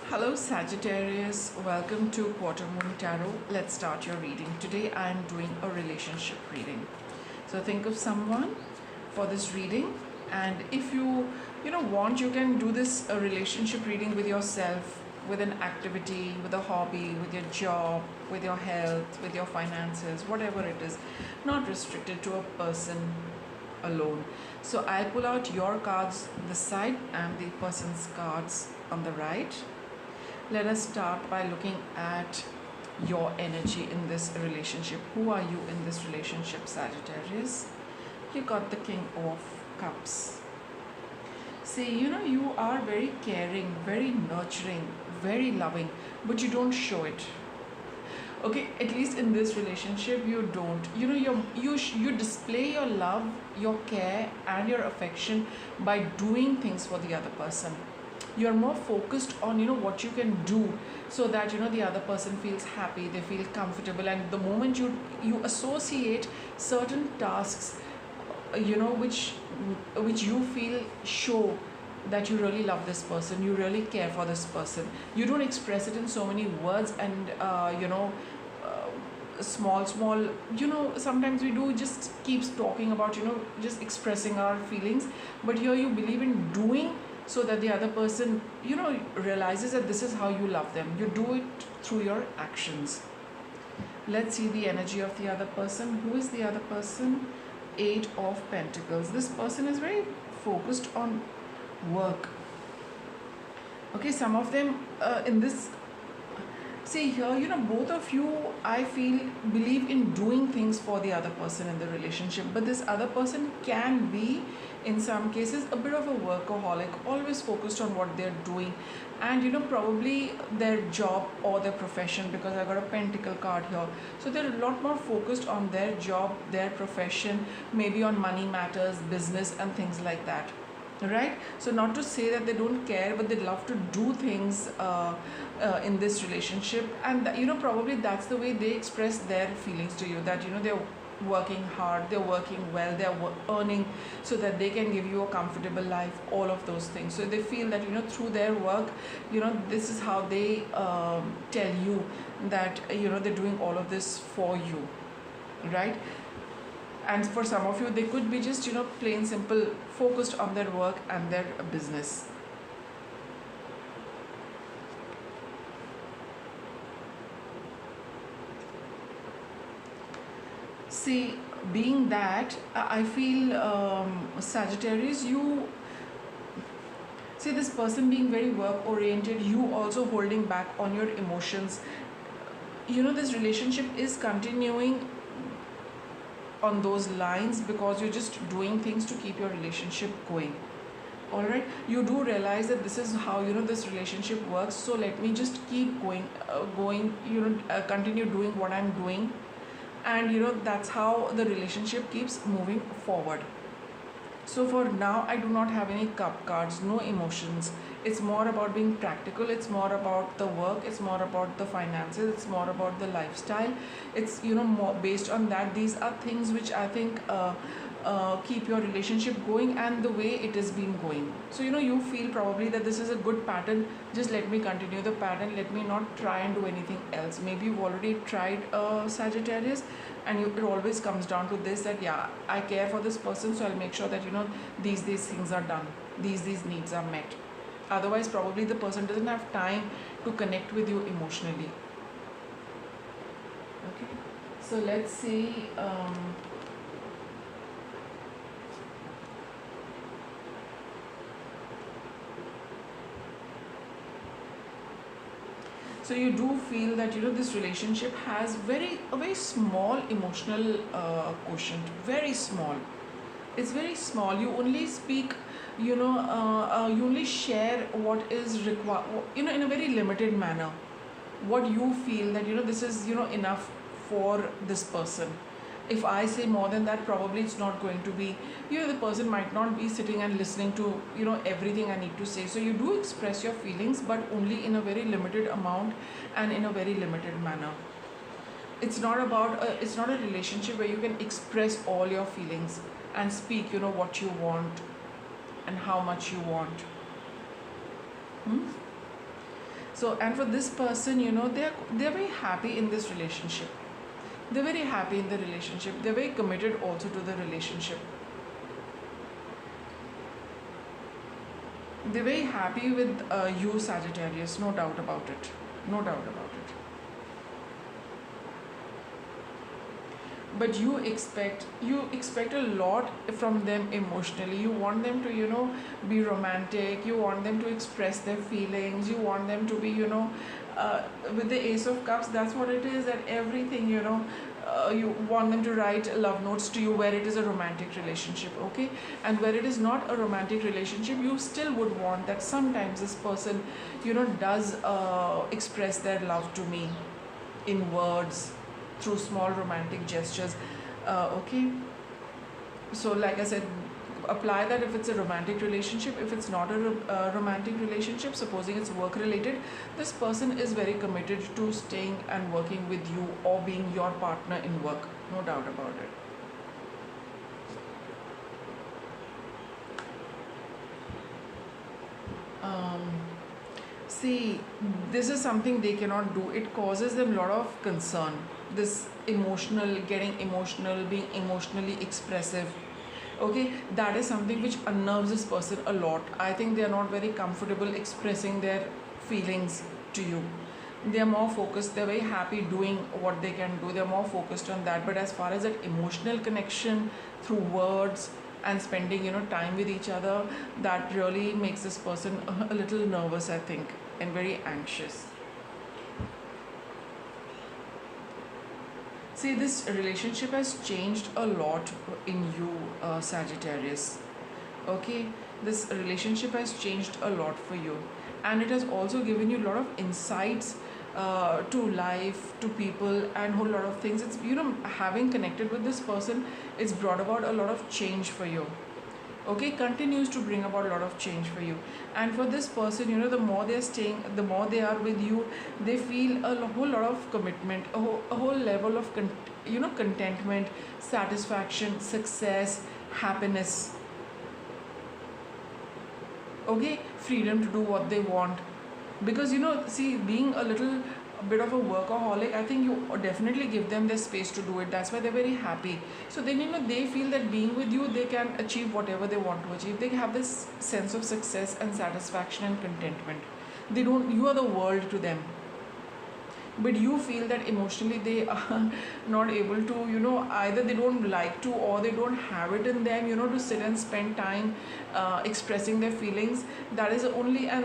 Hello Sagittarius, welcome to Quarter Moon Tarot. Let's start your reading. Today I am doing a relationship reading. So think of someone for this reading, and if you want, you can do this relationship reading with yourself, with an activity, with a hobby, with your job, with your health, with your finances, whatever it is, not restricted to a person alone. So I'll pull out your cards this side and the person's cards on the right. Let us start by looking at your energy in this relationship. Who are you in this relationship, Sagittarius? You got the King of Cups. See, you are very caring, very nurturing, very loving, but you don't show it. Okay, at least in this relationship you don't. You display your love, your care and your affection by doing things for the other person. You're more focused on what you can do, so that the other person feels happy, they feel comfortable, and the moment you associate certain tasks which you feel show that you really love this person, you really care for this person. You don't express it in so many words and small sometimes we do just keeps talking about just expressing our feelings, but here you believe in doing, so that the other person realizes that this is how you love them. You do it through your actions. Let's see the energy of the other person. Who is the other person? Eight of Pentacles. This person is very focused on work. Okay, some of them in this, see here, both of you, I feel, believe in doing things for the other person in the relationship, but this other person can be, in some cases, a bit of a workaholic, always focused on what they're doing, and probably their job or their profession, because I got a Pentacle card here. So they're a lot more focused on their job, their profession, maybe on money matters, business and things like that. Right? So not to say that they don't care, but they love to do things in this relationship, and probably that's the way they express their feelings to you, that they're working hard, they're working well, they're earning so that they can give you a comfortable life, all of those things. So they feel that through their work, this is how they tell you that they're doing all of this for you, right? And for some of you, they could be just plain simple focused on their work and their business. See, being that, I feel Sagittarius, you see this person being very work oriented, you also holding back on your emotions. This relationship is continuing on those lines because you're just doing things to keep your relationship going. All right, you do realize that this is how this relationship works, so let me just keep going continue doing what I'm doing, and that's how the relationship keeps moving forward. So for now, I do not have any cup cards, no emotions. It's more about being practical, it's more about the work, it's more about the finances, it's more about the lifestyle. It's more based on that. These are things which I think keep your relationship going and the way it is been going. So you feel probably that this is a good pattern, just let me continue the pattern, let me not try and do anything else. Maybe you've already tried Sagittarius, and it always comes down to this, that yeah, I care for this person, so I'll make sure that these things are done, these needs are met. Otherwise probably the person doesn't have time to connect with you emotionally. Okay, so let's see so you do feel that this relationship has a very small emotional quotient, very small. It's very small. You only speak, you only share what is required, in a very limited manner, what you feel that this is enough for this person. If I say more than that, probably it's not going to be, the person might not be sitting and listening to everything I need to say. So you do express your feelings, but only in a very limited amount and in a very limited manner. It's not about it's not a relationship where you can express all your feelings and speak what you want and how much you want. So, and for this person, you know, they're very happy in this relationship. They're very happy in the relationship. They're very committed also to the relationship. They're very happy with you, Sagittarius, no doubt about it. No doubt about it. But you expect a lot from them emotionally. You want them to, you know, be romantic. You want them to express their feelings. You want them to be, you know, with the Ace of Cups, that's what it is. That everything, you know, you want them to write love notes to you where it is a romantic relationship, okay? And where it is not a romantic relationship, you still would want that sometimes this person, you know, does express their love to me in words, through small romantic gestures, okay? So like I said, apply that if it's a romantic relationship. If it's not a romantic relationship, supposing it's work related, this person is very committed to staying and working with you or being your partner in work, no doubt about it. See, this is something they cannot do. It causes them a lot of concern. This emotional, getting emotional, being emotionally expressive. Okay, that is something which unnerves this person a lot. I think they are not very comfortable expressing their feelings to you. They are more focused, they're very happy doing what they can do, they're more focused on that. But as far as that emotional connection through words and spending, you know, time with each other, that really makes this person a little nervous, I think, and very anxious. See, this relationship has changed a lot in you, Sagittarius. Okay, this relationship has changed a lot for you, and it has also given you a lot of insights to life, to people, and whole lot of things. It's, you know, having connected with this person, it's brought about a lot of change for you. Okay, continues to bring about a lot of change for you. And for this person, you know, the more they're staying, the more they are with you, they feel a whole lot of commitment, a whole level of you know, contentment, satisfaction, success, happiness. Okay, freedom to do what they want. Because, you know, see, being a bit of a workaholic, I think you definitely give them their space to do it. That's why they're very happy. So then, you know, they feel that being with you, they can achieve whatever they want to achieve. They have this sense of success and satisfaction and contentment. They don't, you are the world to them. But you feel that emotionally they are not able to, you know, either they don't like to or they don't have it in them, you know, to sit and spend time expressing their feelings. That is only an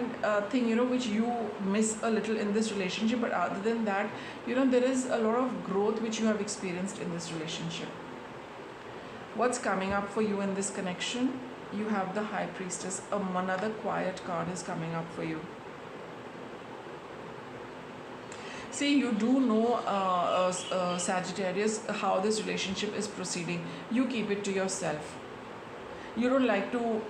thing, you know, which you miss a little in this relationship. But other than that, you know, there is a lot of growth which you have experienced in this relationship. What's coming up for you in this connection? You have the High Priestess. Another quiet card is coming up for you. See, you do know, Sagittarius, how this relationship is proceeding. You keep it to yourself. You don't like to,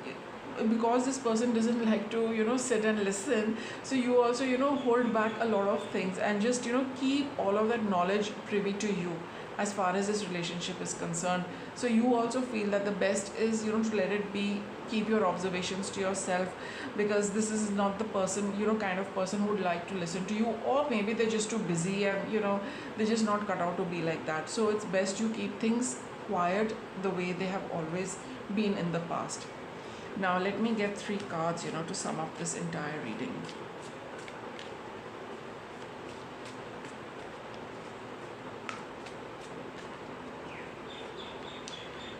because this person doesn't like to, you know, sit and listen. So you also, you know, hold back a lot of things and just, you know, keep all of that knowledge privy to you as far as this relationship is concerned. So you also feel that the best is, you know, to let it be, keep your observations to yourself, because this is not the person, you know, kind of person who would like to listen to you, or maybe they're just too busy and, you know, they're just not cut out to be like that. So it's best you keep things quiet the way they have always been in the past. Now let me get 3 cards, you know, to sum up this entire reading.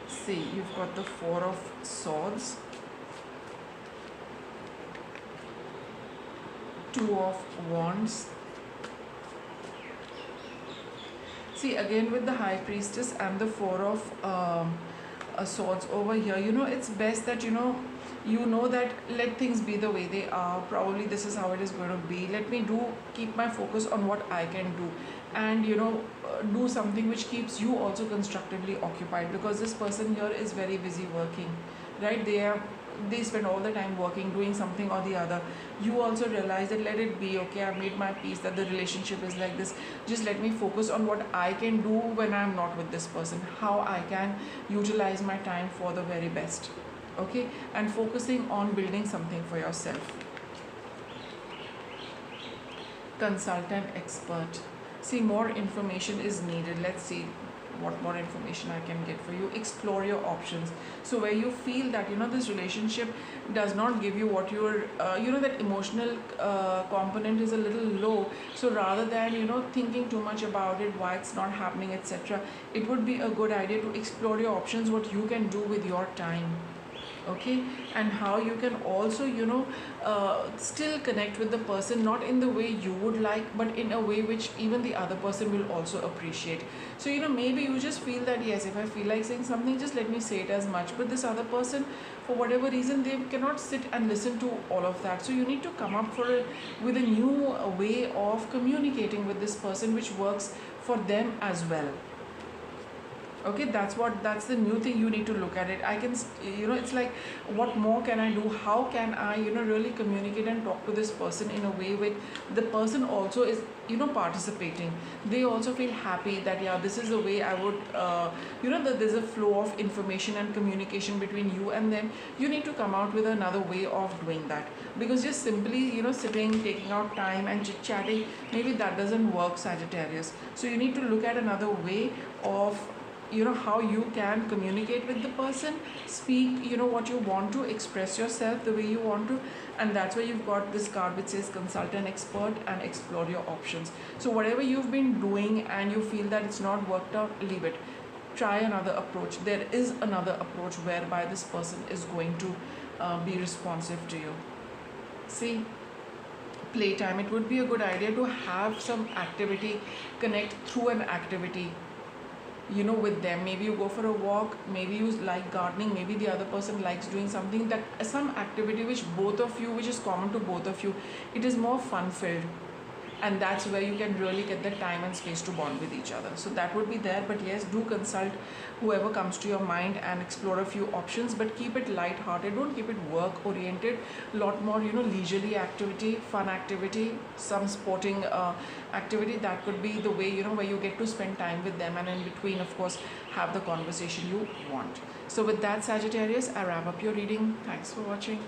See, you've got the 4 of Swords, 2 of Wands. See, again with the High Priestess and the 4 of Swords over here, you know, it's best that, you know that let things be the way they are. Probably this is how it is going to be. Let me keep my focus on what I can do, and, you know, do something which keeps you also constructively occupied, because this person here is very busy working, right? They spend all the time working, doing something or the other. You also realize that let it be, okay, I've made my peace, that the relationship is like this. Just let me focus on what I can do when I'm not with this person, how I can utilize my time for the very best, okay? And focusing on building something for yourself. Consult an expert. See, more information is needed. Let's see what more information I can get for you. Explore your options. So where you feel that this relationship does not give you what you're that emotional component is a little low, so rather than thinking too much about it, why it's not happening, etc., it would be a good idea to explore your options, what you can do with your time. Okay, and how you can also still connect with the person, not in the way you would like, but in a way which even the other person will also appreciate. So maybe you just feel that, yes, if I feel like saying something, just let me say it as much, but this other person, for whatever reason, they cannot sit and listen to all of that. So you need to come up with a new way of communicating with this person which works for them as well. Okay, that's the new thing. You need to look at it. I can it's like, what more can I do? How can I really communicate and talk to this person in a way with the person also is participating. They also feel happy that, yeah, this is the way I would that there's a flow of information and communication between you and them. You need to come out with another way of doing that, because just simply sitting, taking out time and chit chatting, maybe that doesn't work, Sagittarius. So you need to look at another way of how you can communicate with the person, speak what you want to, express yourself the way you want to. And that's why you've got this card which says consult an expert and explore your options. So whatever you've been doing and you feel that it's not worked out, leave it. Try another approach. There is another approach whereby this person is going to be responsive to you. See, playtime. It would be a good idea to have some activity, connect through an activity with them. Maybe you go for a walk, maybe you like gardening, maybe the other person likes doing something, that some activity which is common to both of you. It is more fun filled, and that's where you can really get the time and space to bond with each other. So that would be there. But yes, do consult whoever comes to your mind and explore a few options, but keep it light-hearted. Don't keep it work oriented. A lot more leisurely activity, fun activity, some sporting activity. That could be the way where you get to spend time with them, and in between, of course, have the conversation you want. So with that, Sagittarius, I wrap up your reading. Thanks for watching.